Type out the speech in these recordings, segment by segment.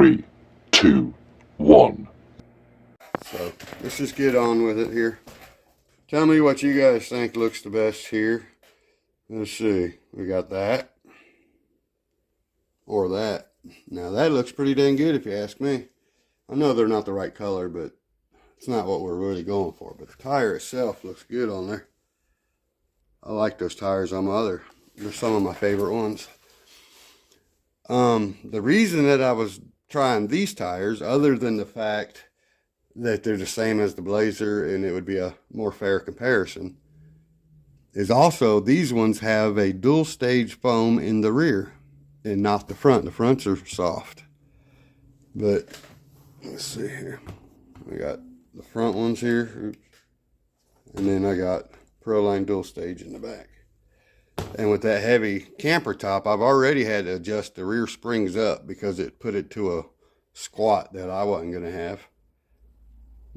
3, 2, 1. So let's just get on with it here. Tell me what you guys think looks the best here. Let's see. We got that. Or that. Now that looks pretty dang good if you ask me. I know they're not the right color, but it's not what we're really going for. But the tire itself looks good on there. I like those tires on my other. They're some of my favorite ones. The reason that I was trying these tires, other than the fact that they're the same as the BLAZER and it would be a more fair comparison, is also these ones have a dual stage foam in the rear and not the front. The fronts are soft. But let's see here. We got the front ones here. Oops. And then I got PROLINE dual stage in the back. And with that heavy camper top, I've already had to adjust the rear springs up because it put it to a squat that I wasn't going to have.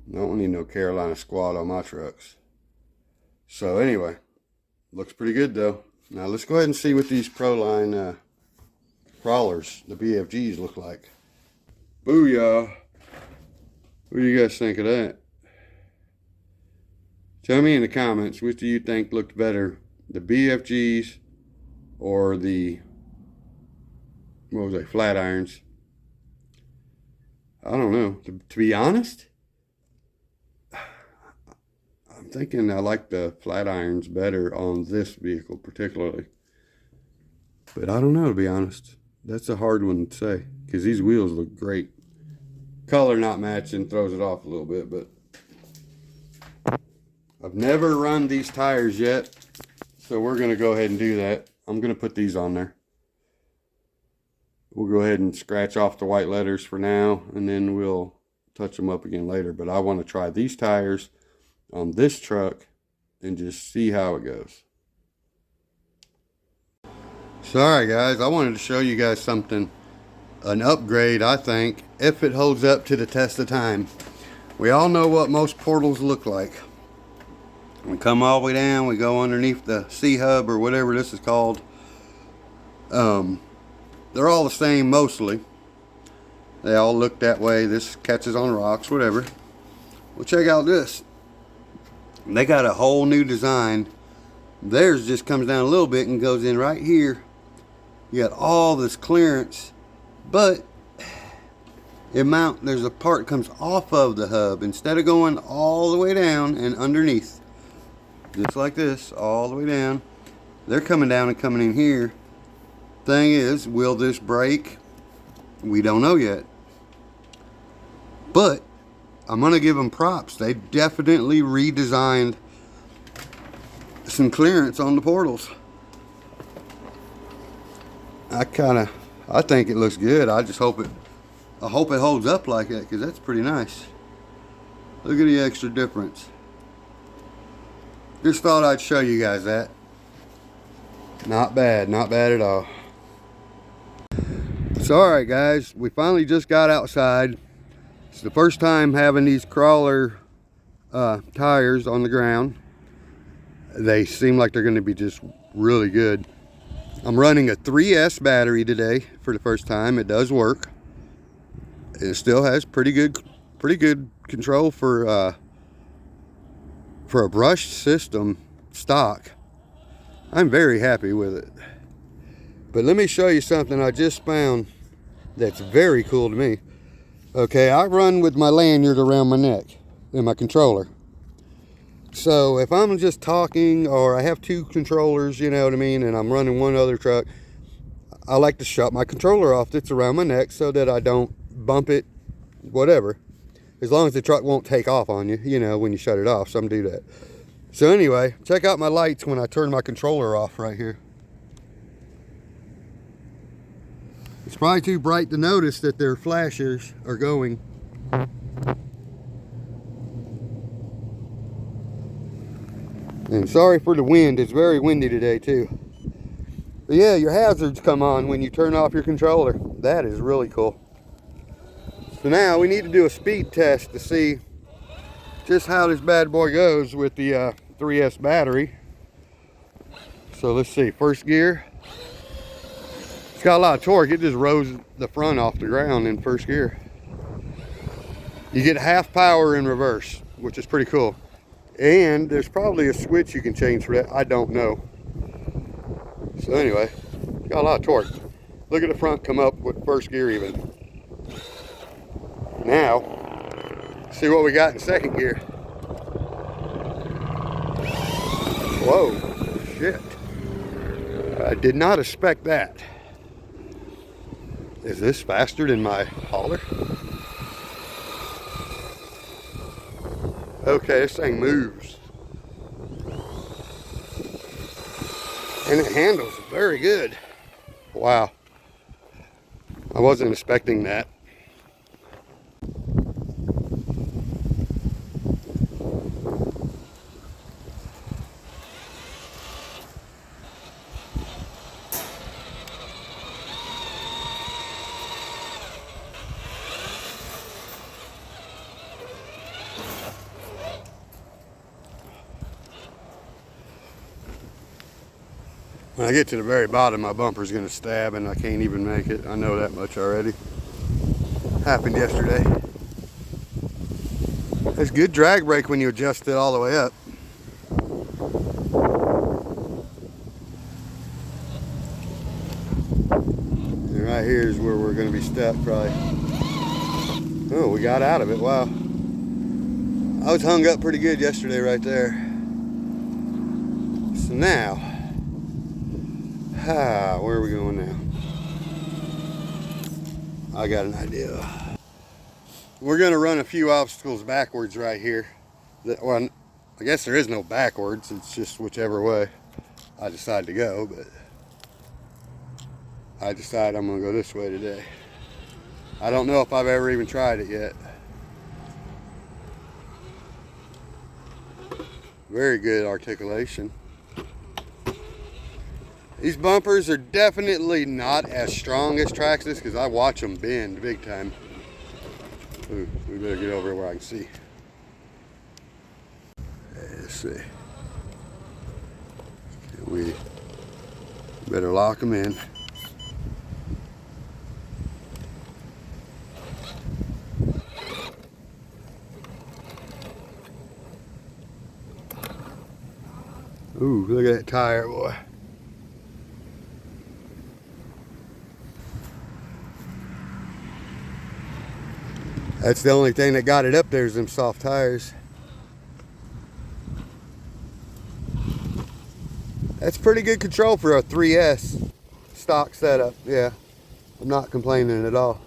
I don't need no Carolina squat on my trucks. So anyway, looks pretty good though. Now let's go ahead and see what these PROLINE crawlers, the BFGs, look like. Booyah! What do you guys think of that? Tell me in the comments, which do you think looked better? The BFGs or the, what was they, flat irons? I don't know. To be honest, I'm thinking I like the flat irons better on this vehicle particularly. But I don't know, to be honest. That's a hard one to say because these wheels look great. Color not matching throws it off a little bit, but I've never run these tires yet. So we're going to go ahead and do that. I'm going to put these on there. We'll go ahead and scratch off the white letters for now, and then we'll touch them up again later. But I want to try these tires on this truck and just see how it goes. Sorry guys, I wanted to show you guys something. An upgrade, I think, if it holds up to the test of time. We all know what most portals look like. We come all the way down, we go underneath the C-hub or whatever this is called. They're all the same mostly. They all look that way. This catches on rocks, whatever. Well, check out this. They got a whole new design. Theirs just comes down a little bit and goes in right here. You got all this clearance, but there's a part that comes off of the hub instead of going all the way down and underneath. Just like this, all the way down. They're coming down and coming in here. Thing is, will this break? We don't know yet. But I'm going to give them props. They definitely redesigned some clearance on the portals. I think it looks good. I hope it holds up like that because that's pretty nice. Look at the extra difference. Just thought I'd show you guys that. Not bad at all. So alright guys, we finally just got outside. It's the first time having these KRAWLER tires on the ground. They seem like they're going to be just really good. I'm running a 3S battery today for the first time. It does work. It still has pretty good control for a brushed system stock. I'm very happy with it. But let me show you something I just found that's very cool to me. Okay, I run with my lanyard around my neck and my controller. So if I'm just talking or I have two controllers, you know what I mean, and I'm running one other truck, I like to shut my controller off that's around my neck so that I don't bump it, whatever. As long as the truck won't take off on you, you know, when you shut it off. Some do that. So anyway, check out my lights when I turn my controller off right here. It's probably too bright to notice that their flashers are going. And sorry for the wind, it's very windy today too. But yeah, your hazards come on when you turn off your controller. That is really cool. So now we need to do a speed test to see just how this bad boy goes with the 3S battery. So let's see, first gear. It's got a lot of torque. It just rose the front off the ground in first gear. You get half power in reverse, which is pretty cool. And there's probably a switch you can change for that. I don't know. So anyway, got a lot of torque. Look at the front come up with first gear even. Now, see what we got in second gear. Whoa, shit. I did not expect that. Is this faster than my hauler? Okay, this thing moves. And it handles very good. Wow. I wasn't expecting that. When I get to the very bottom, my bumper's gonna stab and I can't even make it. I know that much already. Happened yesterday. It's good drag brake when you adjust it all the way up. And right here is where we're gonna be stuck probably. Oh, we got out of it, wow. I was hung up pretty good yesterday right there. So now, where are we going now? I got an idea. We're gonna run a few obstacles backwards right here. Well, I guess there is no backwards, it's just whichever way I decide to go, but I decide I'm gonna go this way today. I don't know if I've ever even tried it yet. Very good articulation. These bumpers are definitely not as strong as Traxxas because I watch them bend big time. Ooh, we better get over where I can see. Let's see. We better lock them in. Ooh, look at that tire, boy. That's the only thing that got it up there is them soft tires. That's pretty good control for a 3S stock setup. Yeah, I'm not complaining at all.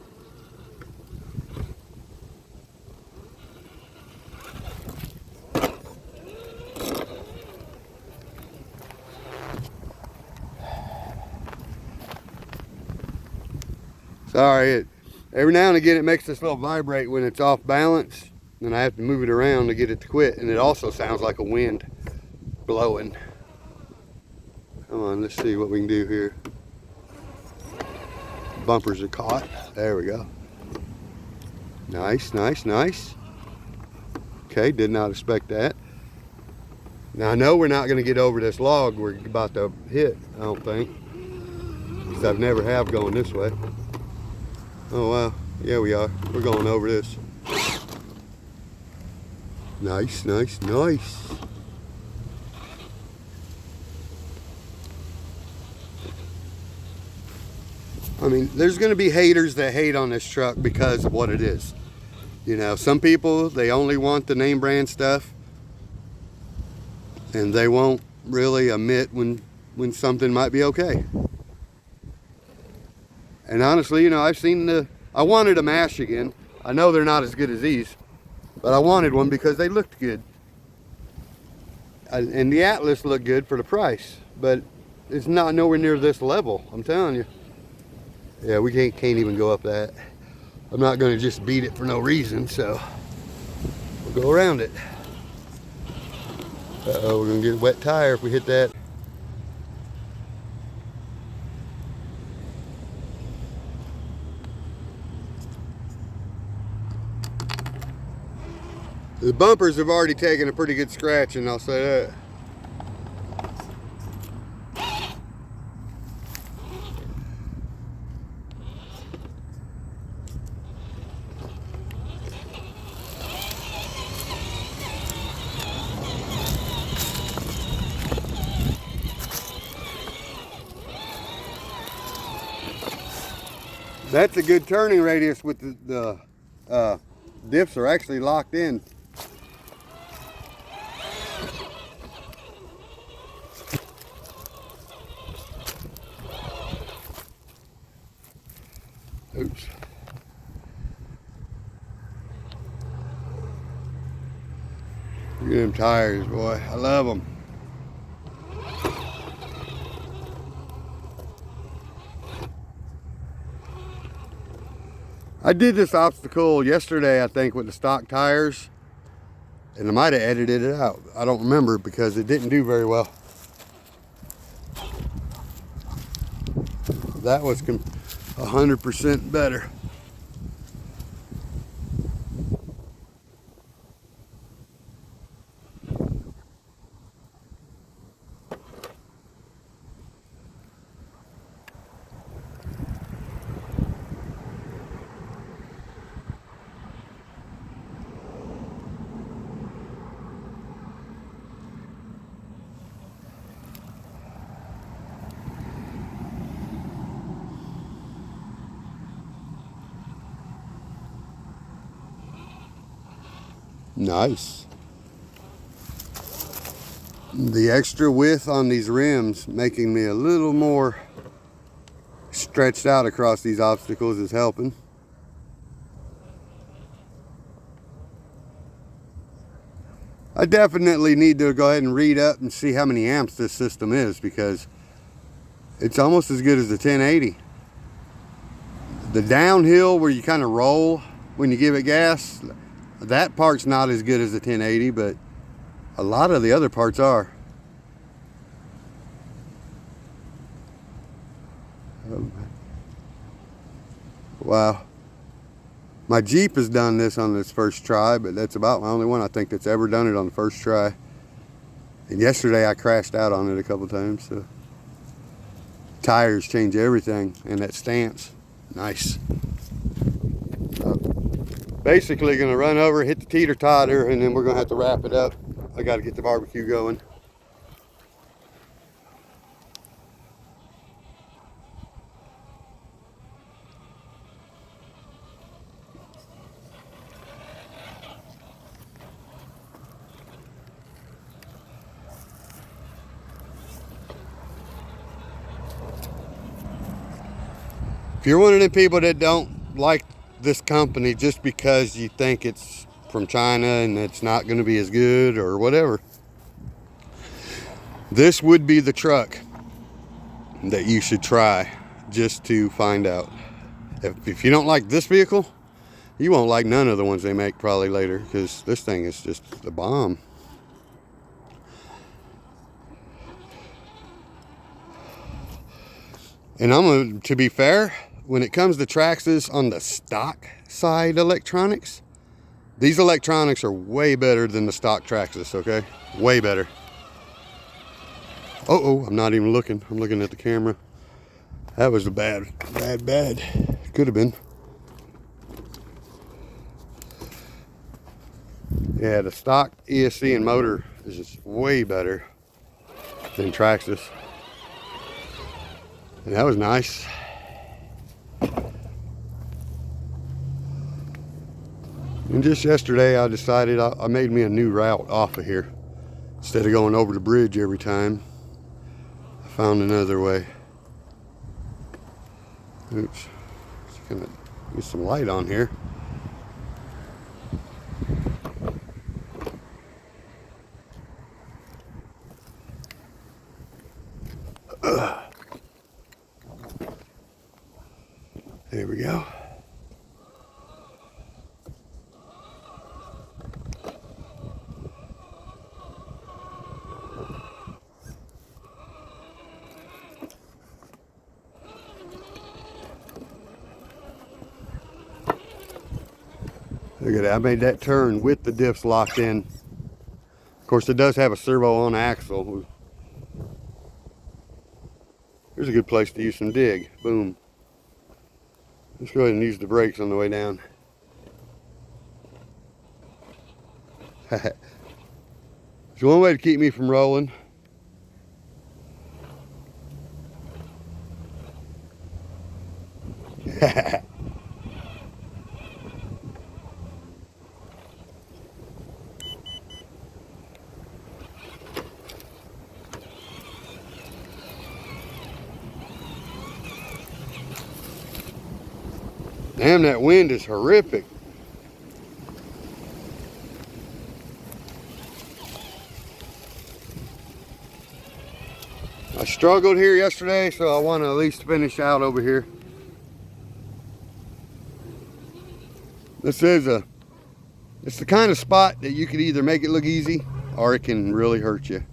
Sorry, every now and again it makes this little vibrate when it's off balance, and I have to move it around to get it to quit, and it also sounds like a wind blowing. Come on, let's see what we can do here. Bumpers are caught. There we go. Nice, nice, nice. Okay, did not expect that. Now I know we're not going to get over this log we're about to hit, I don't think, because I've never have going this way. Oh wow, yeah we are. We're going over this. Nice, nice, nice. I mean, there's going to be haters that hate on this truck because of what it is. You know, some people, they only want the name brand stuff, and they won't really admit when something might be okay. And honestly, you know, I wanted a mash again. I know they're not as good as these, but I wanted one because they looked good. And the Atlas looked good for the price, but it's not nowhere near this level, I'm telling you. Yeah, we can't even go up that. I'm not gonna just beat it for no reason, so we'll go around it. Uh-oh, we're gonna get a wet tire if we hit that. The bumpers have already taken a pretty good scratching, I'll say that. That's a good turning radius with the diffs are actually locked in. Oops. Look at them tires, boy. I love them. I did this obstacle yesterday, I think, with the stock tires, and I might have edited it out. I don't remember because it didn't do very well. That was 100% better. Nice. The extra width on these rims making me a little more stretched out across these obstacles is helping. I definitely need to go ahead and read up and see how many amps this system is, because it's almost as good as the 1080. The downhill where you kind of roll when you give it gas, that part's not as good as the 1080, but a lot of the other parts are. Wow. My Jeep has done this on its first try, but that's about my only one I think that's ever done it on the first try. And yesterday I crashed out on it a couple times. So tires change everything, and that stance, nice. Basically gonna run over, hit the teeter-totter, and then we're gonna have to wrap it up. I gotta get the barbecue going. If you're one of the people that don't like this company just because you think it's from China and it's not going to be as good or whatever, this would be the truck that you should try just to find out. If you don't like this vehicle, you won't like none of the ones they make probably later, because this thing is just a bomb. And to be fair, when it comes to Traxxas on the stock side electronics, these electronics are way better than the stock Traxxas, okay? Way better. Oh, I'm not even looking. I'm looking at the camera. That was a bad. Could have been. Yeah, the stock ESC and motor is just way better than Traxxas. And that was nice. And just yesterday I decided I made me a new route off of here. Instead of going over the bridge every time, I found another way. Oops. Just gonna get some light on here. There we go. Look at that, I made that turn with the diffs locked in. Of course, it does have a servo on axle. Here's a good place to use some dig. Boom. Let's go ahead and use the brakes on the way down. There's one way to keep me from rolling. Damn, that wind is horrific. I struggled here yesterday, so I want to at least finish out over here. This is it's the kind of spot that you could either make it look easy or it can really hurt you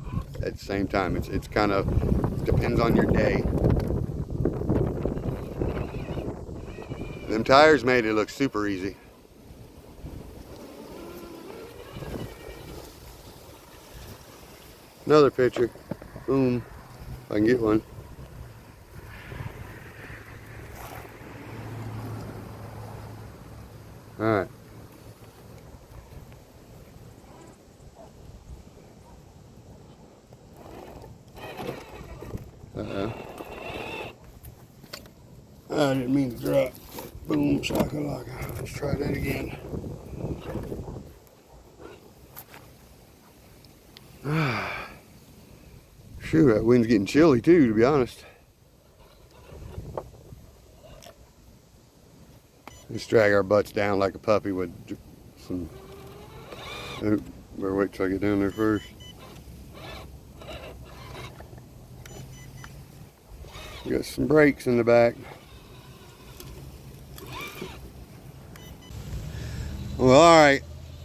at the same time. It's kind of depends on your day. Them tires made it look super easy. Another picture. Boom. If I can get one. Alright. Uh-oh. I didn't mean to drop. Boom, shakalaka. Let's try that again. Phew, that wind's getting chilly too, to be honest. Let's drag our butts down like a puppy would. Some. Oh, better wait till I get down there first. Got some brakes in the back. Well, alright,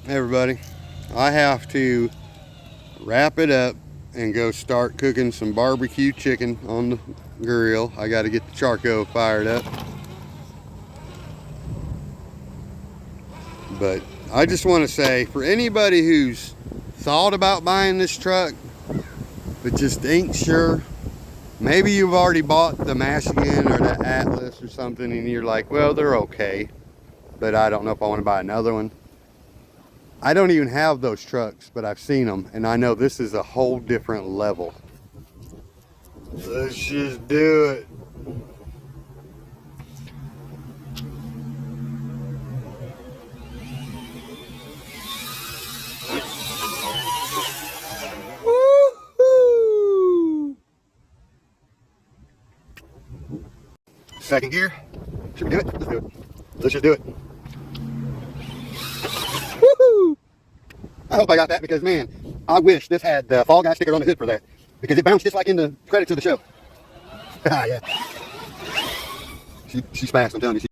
everybody. I have to wrap it up and go start cooking some barbecue chicken on the grill. I got to get the charcoal fired up. But I just want to say, for anybody who's thought about buying this truck but just ain't sure, maybe you've already bought the Michigan or the Atlas or something and you're like, well, they're okay, but I don't know if I want to buy another one. I don't even have those trucks, but I've seen them, and I know this is a whole different level. Let's just do it. Woo-hoo! Second gear. Should we do it? Let's do it. Let's just do it. Woohoo! I hope I got that because, man, I wish this had the Fall Guy sticker on the hood for that. Because it bounced just like in the credits of the show. Ah, yeah. She's fast, I'm telling you.